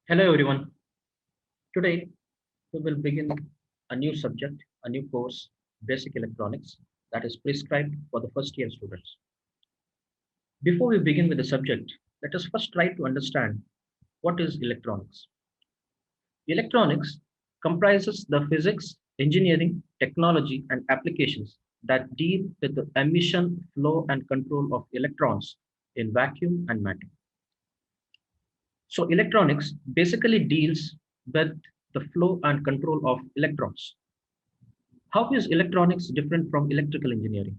Hello everyone. Today we will begin a new subject, a new course, Basic Electronics, that is prescribed for the first year students. Before we begin with the subject, let us first try to understand what is electronics. Electronics comprises the physics, engineering, technology, and applications that deal with the emission, flow, and control of electrons in vacuum and matter. So electronics basically deals with the flow and control of electrons. How is electronics different from electrical engineering?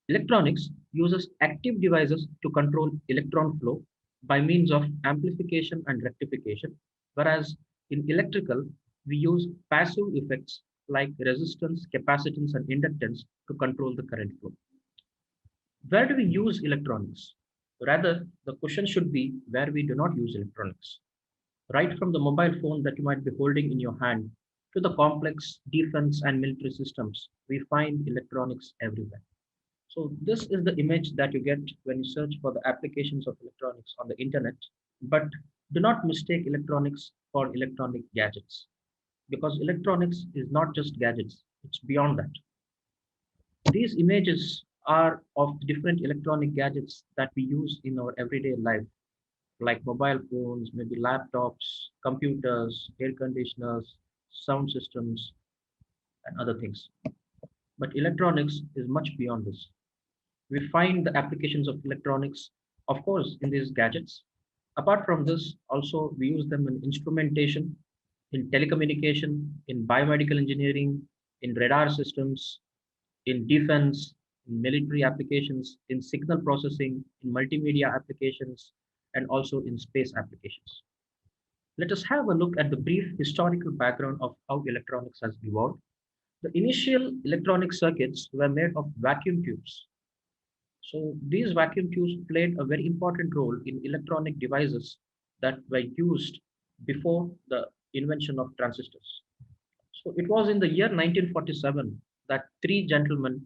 Electronics uses active devices to control electron flow by means of amplification and rectification, whereas in electrical, we use passive effects like resistance, capacitance, and inductance to control the current flow. Where do we use electronics? Rather, the question should be where we do not use electronics. Right from the mobile phone that you might be holding in your hand to the complex defense and military systems, we find electronics everywhere. So this is the image that you get when you search for the applications of electronics on the internet. But do not mistake electronics for electronic gadgets, because electronics is not just gadgets, it's beyond that. These images are of different electronic gadgets that we use in our everyday life, like mobile phones, maybe laptops, computers, air conditioners, sound systems, and other things. But electronics is much beyond this. We find the applications of electronics, of course, in these gadgets. Apart from this, also we use them in instrumentation, in telecommunication, in biomedical engineering, in radar systems, in defense, in military applications, in signal processing, in multimedia applications, and also in space applications. Let us have a look at the brief historical background of how electronics has evolved. The initial electronic circuits were made of vacuum tubes. So these vacuum tubes played a very important role in electronic devices that were used before the invention of transistors. So it was in the year 1947 that three gentlemen,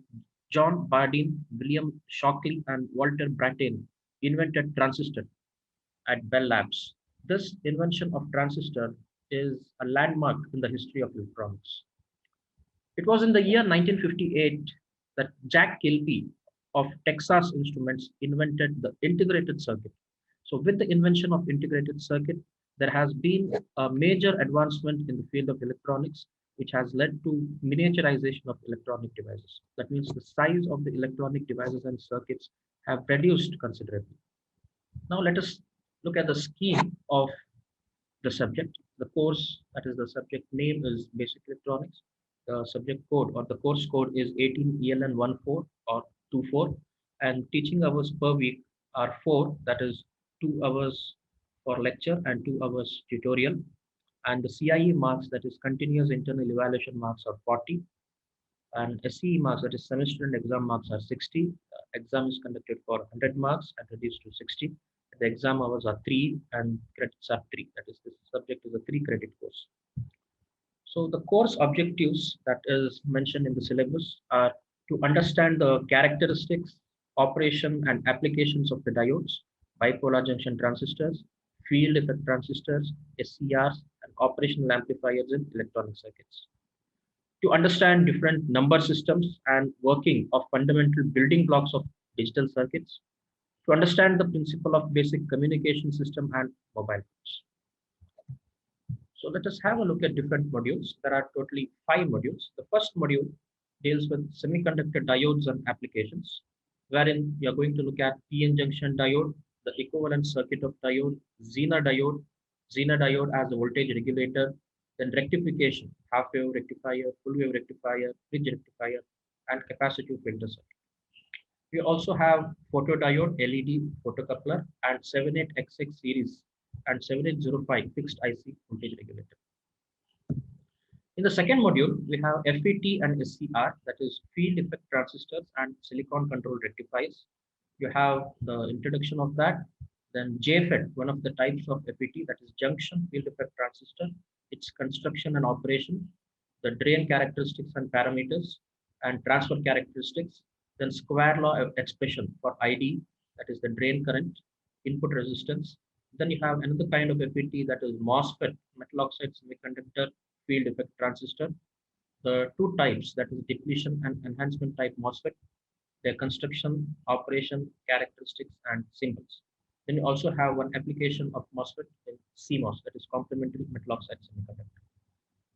John Bardeen, William Shockley, and Walter Brattain, invented transistor at Bell Labs. This invention of transistor is a landmark in the history of electronics. It was in the year 1958 that Jack Kilby of Texas Instruments invented the integrated circuit. So with the invention of integrated circuit, there has been a major advancement in the field of electronics, which has led to miniaturization of electronic devices. That means the size of the electronic devices and circuits have reduced considerably. Now let us look at the scheme of the subject. The course, that is the subject name, is Basic Electronics. The subject code or the course code is 18ELN14 or 24, and teaching hours per week are 4, that is 2 hours for lecture and 2 hours tutorial. And the CIE marks, that is continuous internal evaluation marks, are 40, and SCE marks, that is semester and exam marks, are 60. Exam is conducted for 100 marks and reduced to 60. The exam hours are 3 and credits are 3. That is, this subject is a 3 credit course. So the course objectives that is mentioned in the syllabus are to understand the characteristics, operation, and applications of the diodes, bipolar junction transistors, field effect transistors, SCRs, and operational amplifiers in electronic circuits. To understand different number systems and working of fundamental building blocks of digital circuits, to understand the principle of basic communication system and mobile phones. So let us have a look at different modules. There are totally 5 modules. The first module deals with semiconductor diodes and applications, wherein we are going to look at PN junction diode, the equivalent circuit of diode, Zener diode as a voltage regulator, then rectification, half wave rectifier, full wave rectifier, bridge rectifier, and capacitive filter circuit. We also have photodiode, LED, photocoupler, and 78XX series and 7805 fixed IC voltage regulator. In the second module, we have FET and SCR, that is field effect transistors and silicon control rectifiers. You have the introduction of that. Then JFET, one of the types of FET, that is junction field effect transistor, its construction and operation, the drain characteristics and parameters, and transfer characteristics. Then square law of expression for ID, that is the drain current, input resistance, Then you have another kind of FET, that is MOSFET, metal oxide semiconductor field effect transistor. The two types, that is depletion and enhancement type MOSFET, their construction, operation, characteristics, and symbols. Then you also have one application of MOSFET in CMOS, that is complementary metal oxide semiconductor.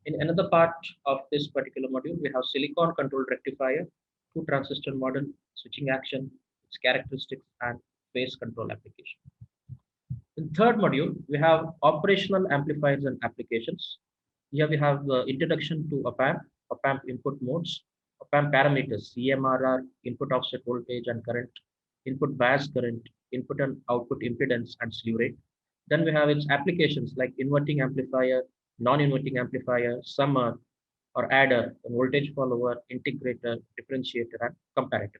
In another part of this particular module, we have silicon controlled rectifier, two transistor model, switching action, its characteristics, and phase control application. In third module, we have operational amplifiers and applications. Here we have the introduction to op amp input modes, op amp parameters, CMRR, input offset voltage and current, input bias current, input and output impedance, and slew rate. Then we have its applications like inverting amplifier, non-inverting amplifier, summer or adder, voltage follower, integrator, differentiator, and comparator.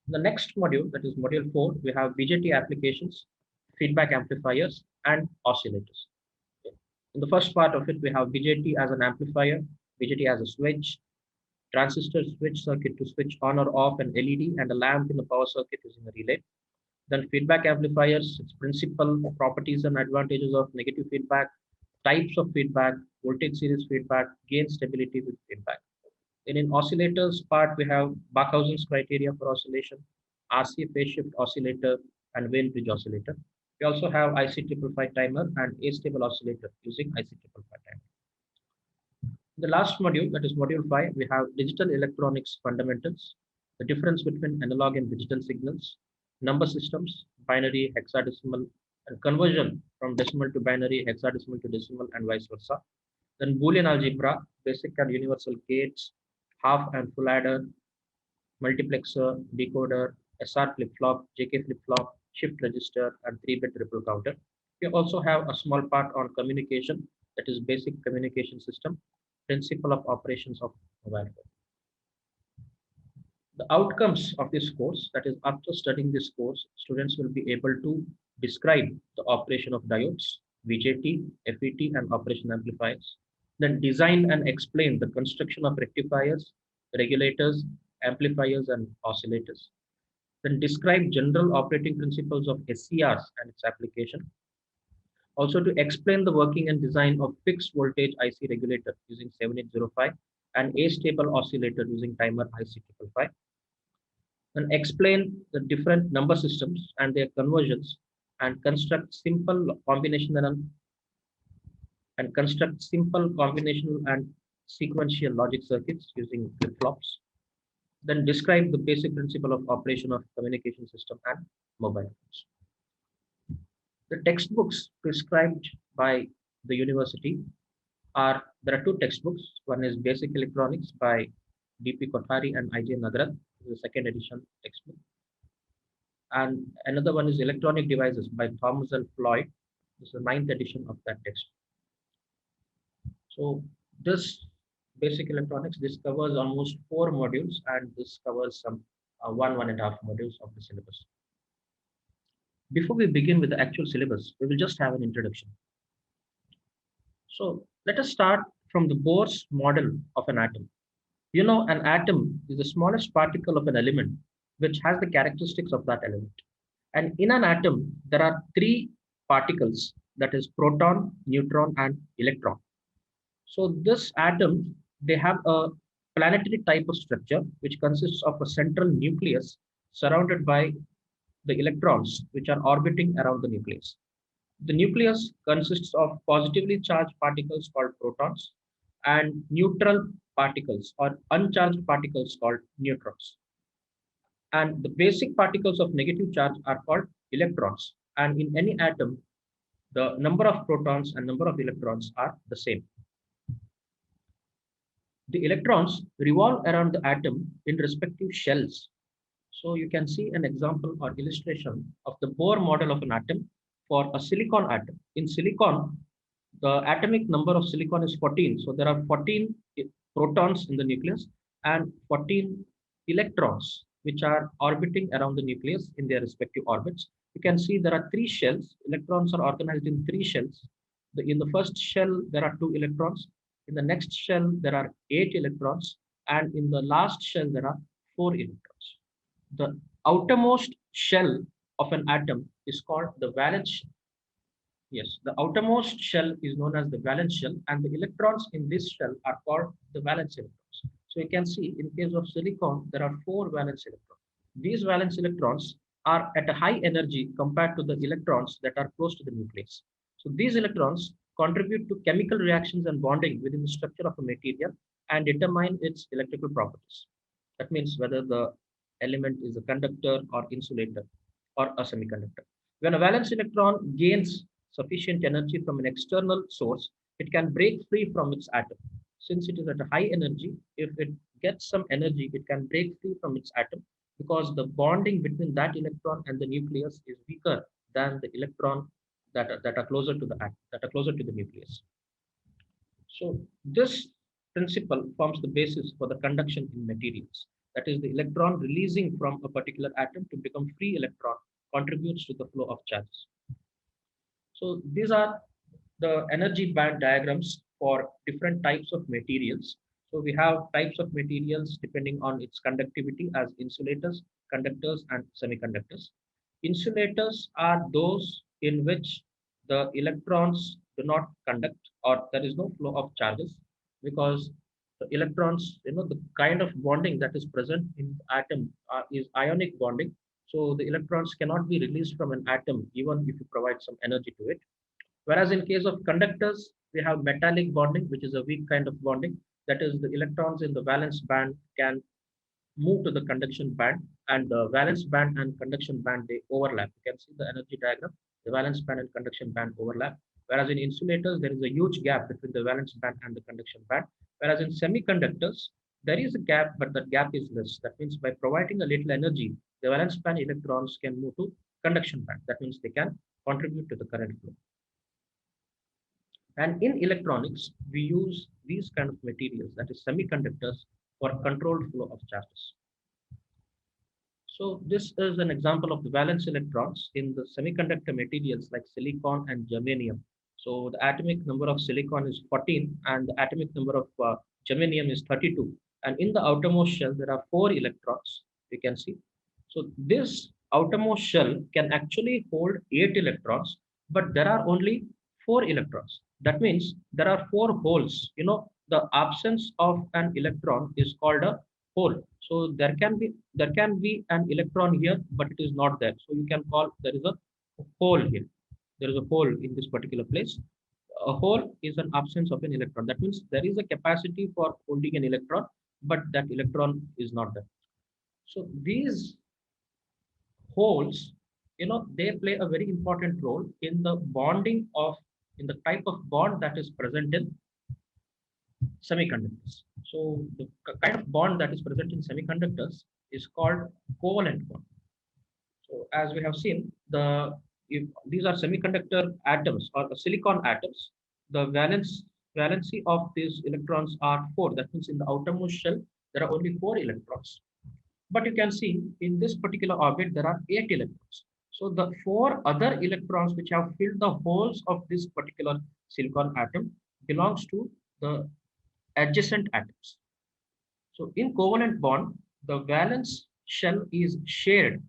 In the next module, that is module 4, we have BJT applications, feedback amplifiers, and oscillators. In the first part of it, we have BJT as an amplifier, BJT as a switch, transistor switch circuit to switch on or off an LED, and a lamp in the power circuit using a relay. Then feedback amplifiers, its principal properties and advantages of negative feedback, types of feedback, voltage series feedback, gain stability with feedback. Then in oscillators part, we have Barkhausen's criteria for oscillation, RC phase shift oscillator, and Weyl bridge oscillator. We also have IC555 timer and astable oscillator using IC555 timer. In the last module, that is module 5, we have digital electronics fundamentals, the difference between analog and digital signals, number systems, binary, hexadecimal, and conversion from decimal to binary, hexadecimal to decimal, and vice versa. Then Boolean algebra, basic and universal gates, half and full adder, multiplexer, decoder, SR flip-flop, JK flip-flop, shift register, and 3-bit ripple counter. We also have a small part on communication, that is basic communication system, principle of operations of mobile phone. The outcomes of this course, that is after studying this course, students will be able to describe the operation of diodes, VJT, FET, and operation amplifiers, then design and explain the construction of rectifiers, regulators, amplifiers, and oscillators, then describe general operating principles of SCRs and its application, also to explain the working and design of fixed voltage IC regulator using 7805 and astable oscillator using timer IC555, and explain the different number systems and their conversions, and construct simple combinational and sequential logic circuits using flip-flops, then describe the basic principle of operation of communication system and mobile phones. The textbooks prescribed by the university there are two textbooks. One is Basic Electronics by D.P. Kothari and I.J. Nagarath, the second edition textbook. And another one is Electronic Devices by Thomas L. Floyd. This is the 9th edition of that text. So this basic electronics, this covers almost 4 modules, and this covers some 1.5 modules of the syllabus. Before we begin with the actual syllabus, we will just have an introduction. So let us start from the Bohr's model of an atom. You know, an atom is the smallest particle of an element which has the characteristics of that element. And in an atom, there are 3 particles, that is proton, neutron, and electron. So this atom, they have a planetary type of structure which consists of a central nucleus surrounded by the electrons which are orbiting around the nucleus. The nucleus consists of positively charged particles called protons and neutral particles or uncharged particles called neutrons. And the basic particles of negative charge are called electrons. And in any atom, the number of protons and number of electrons are the same. The electrons revolve around the atom in respective shells. So you can see an example or illustration of the Bohr model of an atom for a silicon atom. In silicon, the atomic number of silicon is 14. So there are 14 protons in the nucleus and 14 electrons which are orbiting around the nucleus in their respective orbits. You can see there are 3 shells. Electrons are organized in 3 shells. In the first shell, there are 2 electrons. In the next shell, there are 8 electrons. And in the last shell, there are 4 electrons. The outermost shell of an atom is called the valence shell. Yes, the outermost shell is known as the valence shell, and the electrons in this shell are called the valence electrons. So you can see in case of silicon, there are four valence electrons. These valence electrons are at a high energy compared to the electrons that are close to the nucleus. So these electrons contribute to chemical reactions and bonding within the structure of a material and determine its electrical properties. That means whether the element is a conductor or insulator or a semiconductor. When a valence electron gains sufficient energy from an external source, it can break free from its atom. Since it is at a high energy, if it gets some energy, it can break free from its atom because the bonding between that electron and the nucleus is weaker than the electron that are closer to the atom, that are closer to the nucleus. So this principle forms the basis for the conduction in materials. That is, the electron releasing from a particular atom to become free electron contributes to the flow of charges. So these are the energy band diagrams for different types of materials. So we have types of materials depending on its conductivity as insulators, conductors, and semiconductors. Insulators are those in which the electrons do not conduct or there is no flow of charges because the electrons, the kind of bonding that is present in the atom is ionic bonding. So the electrons cannot be released from an atom even if you provide some energy to it. Whereas in case of conductors, we have metallic bonding, which is a weak kind of bonding. That is, the electrons in the valence band can move to the conduction band, and the valence band and conduction band they overlap. You can see the energy diagram. The valence band and conduction band overlap. Whereas in insulators, there is a huge gap between the valence band and the conduction band. Whereas in semiconductors, there is a gap, but that gap is less. That means by providing a little energy, the valence band electrons can move to conduction band. That means they can contribute to the current flow. And in electronics, we use these kind of materials, that is semiconductors, for controlled flow of charges. So this is an example of the valence electrons in the semiconductor materials like silicon and germanium. So the atomic number of silicon is 14 and the atomic number of germanium is 32. And in the outermost shell, there are 4 electrons, you can see. So this outermost shell can actually hold 8 electrons, but there are only 4 electrons. That means there are 4 holes. The absence of an electron is called a hole. So there can be an electron here, but it is not there. So you can call there is a hole here. There is a hole in this particular place. A hole is an absence of an electron. That means there is a capacity for holding an electron, but that electron is not there. So these holes, they play a very important role in the bonding of in the type of bond that is present in semiconductors. So the kind of bond that is present in semiconductors is called covalent bond. So as we have seen, if these are semiconductor atoms or silicon atoms, the valency of these electrons are 4. That means in the outermost shell, there are only 4 electrons. But you can see in this particular orbit, there are 8 electrons. So the 4 other electrons which have filled the holes of this particular silicon atom belongs to the adjacent atoms. So in covalent bond, the valence shell is shared.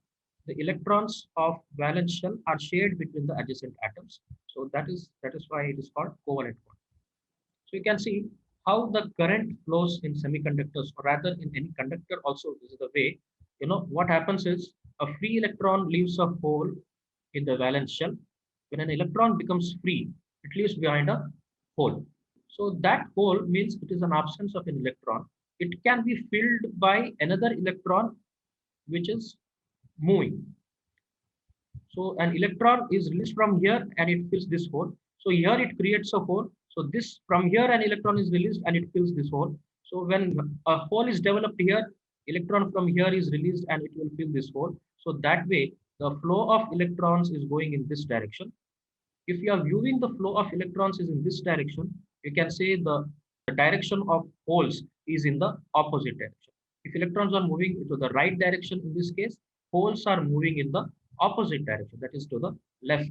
The electrons of valence shell are shared between the adjacent atoms. So that is why it is called covalent bond. So you can see how the current flows in semiconductors, or rather in any conductor also. This is the way, what happens is a free electron leaves a hole in the valence shell. When an electron becomes free, it leaves behind a hole. So that hole means it is an absence of an electron. It can be filled by another electron which is moving. So an electron is released from here and it fills this hole. So here it creates a hole. So this from here an electron is released and it fills this hole. So when a hole is developed here, electron from here is released and it will fill this hole. So that way the flow of electrons is going in this direction. If you are viewing the flow of electrons is in this direction, you can say the direction of holes is in the opposite direction. If electrons are moving into the right direction in this case, holes are moving in the opposite direction, that is to the left,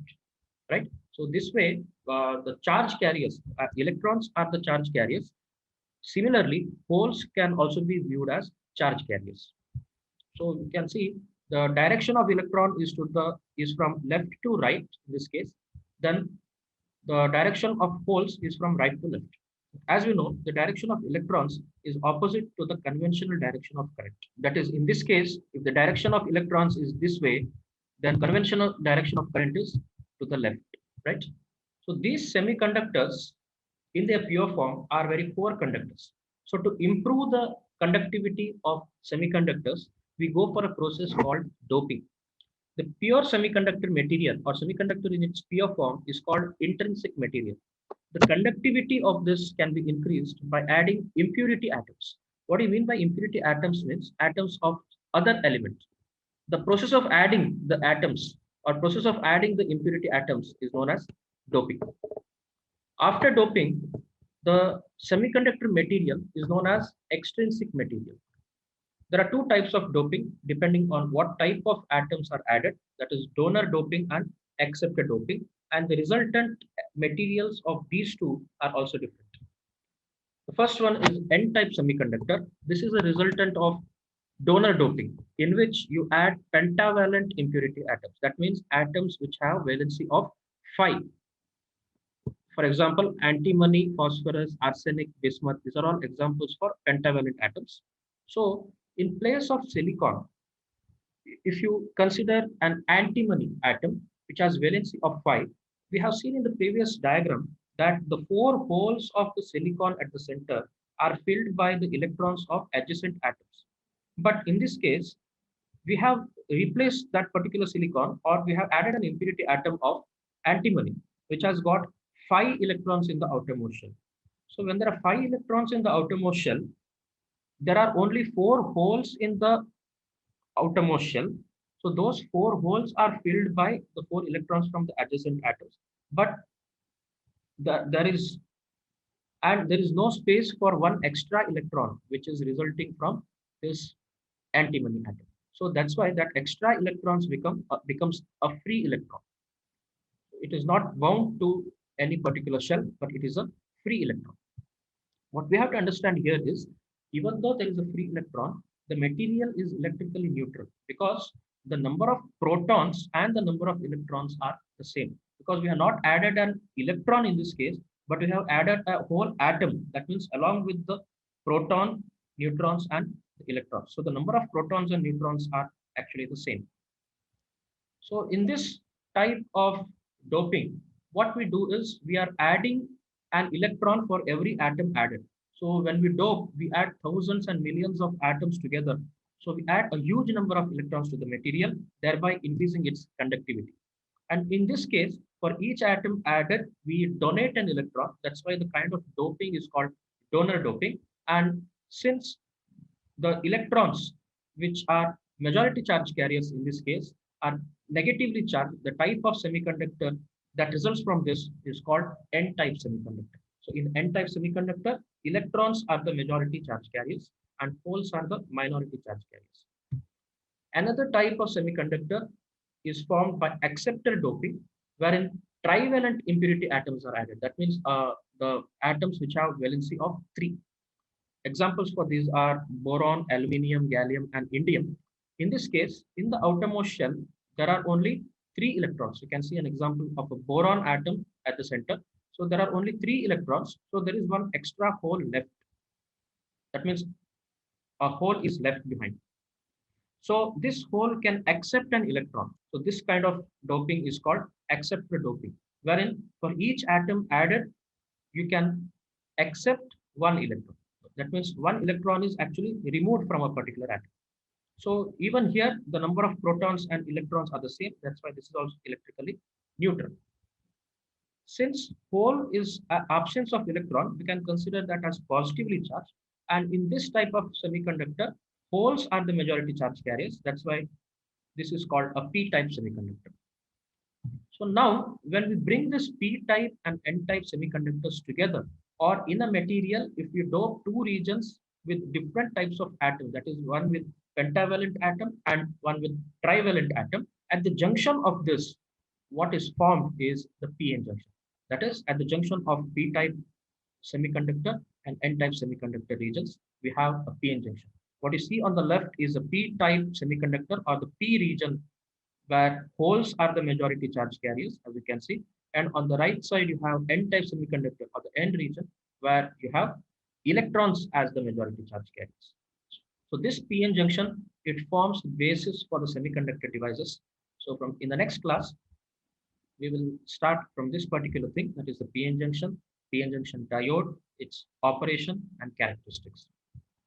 right? So this way, the charge carriers, electrons are the charge carriers. Similarly, holes can also be viewed as charge carriers. So you can see the direction of electron is from left to right in this case. Then The direction of holes is from right to left. As we know, the direction of electrons is opposite to the conventional direction of current. That is, in this case, if the direction of electrons is this way, then conventional direction of current is to the left, right? So these semiconductors in their pure form are very poor conductors. So to improve the conductivity of semiconductors, we go for a process called doping. The pure semiconductor material or semiconductor in its pure form is called intrinsic material. The conductivity of this can be increased by adding impurity atoms. What do you mean by impurity atoms? Means atoms of other elements. The process of adding the atoms or process of adding the impurity atoms is known as doping. After doping, the semiconductor material is known as extrinsic material. There are two types of doping depending on what type of atoms are added, that is donor doping and acceptor doping, and the resultant materials of these two are also different. The first one is N-type semiconductor. This is a resultant of donor doping in which you add pentavalent impurity atoms. That means atoms which have valency of 5. For example, antimony, phosphorus, arsenic, bismuth, these are all examples for pentavalent atoms. So in place of silicon, if you consider an antimony atom, which has valency of 5, we have seen in the previous diagram that the 4 holes of the silicon at the center are filled by the electrons of adjacent atoms. But in this case, we have replaced that particular silicon, or we have added an impurity atom of antimony, which has got 5 electrons in the outermost shell. So when there are 5 electrons in the outermost shell, there are only 4 holes in the outermost shell. So those 4 holes are filled by the 4 electrons from the adjacent atoms. But there is no space for one extra electron, which is resulting from this antimony atom. So that's why that extra electrons becomes a free electron. It is not bound to any particular shell, but it is a free electron. What we have to understand here is, even though there is a free electron, the material is electrically neutral because the number of protons and the number of electrons are the same. Because we have not added an electron in this case, but we have added a whole atom. That means along with the proton, neutrons, and the electrons. So the number of protons and neutrons are actually the same. So in this type of doping, what we do is we are adding an electron for every atom added. So when we dope, we add thousands and millions of atoms together. So we add a huge number of electrons to the material, thereby increasing its conductivity. And in this case, for each atom added, we donate an electron. That's why the kind of doping is called donor doping. And since the electrons, which are majority charge carriers in this case, are negatively charged, the type of semiconductor that results from this is called N-type semiconductor. So in N-type semiconductor, electrons are the majority charge carriers and holes are the minority charge carriers. Another type of semiconductor is formed by acceptor doping, wherein trivalent impurity atoms are added. That means the atoms which have valency of 3. Examples for these are boron, aluminium, gallium, and indium. In this case, in the outermost shell, there are only 3 electrons. You can see an example of a boron atom at the center. So there are only 3 electrons. So there is one extra hole left. That means a hole is left behind. So this hole can accept an electron. So this kind of doping is called acceptor doping, wherein for each atom added, you can accept 1 electron. That means 1 electron is actually removed from a particular atom. So even here, the number of protons and electrons are the same. That's why this is also electrically neutral. Since hole is absence of electron, we can consider that as positively charged. And in this type of semiconductor, holes are the majority charge carriers. That's why this is called a p-type semiconductor. So now, when we bring this p-type and n-type semiconductors together, or in a material, if you dope 2 regions with different types of atoms, that is one with pentavalent atom and one with trivalent atom, at the junction of this, what is formed is the p-n junction. That is, at the junction of p-type semiconductor and n-type semiconductor regions, we have a p-n junction. What you see on the left is a p-type semiconductor or the p region, where holes are the majority charge carriers, as you can see, And on the right side, you have N-type semiconductor or the N region, where you have electrons as the majority charge carriers. So this PN junction, it forms the basis for the semiconductor devices. So from in the next class, we will start from this particular thing, that is the PN junction diode, its operation and characteristics.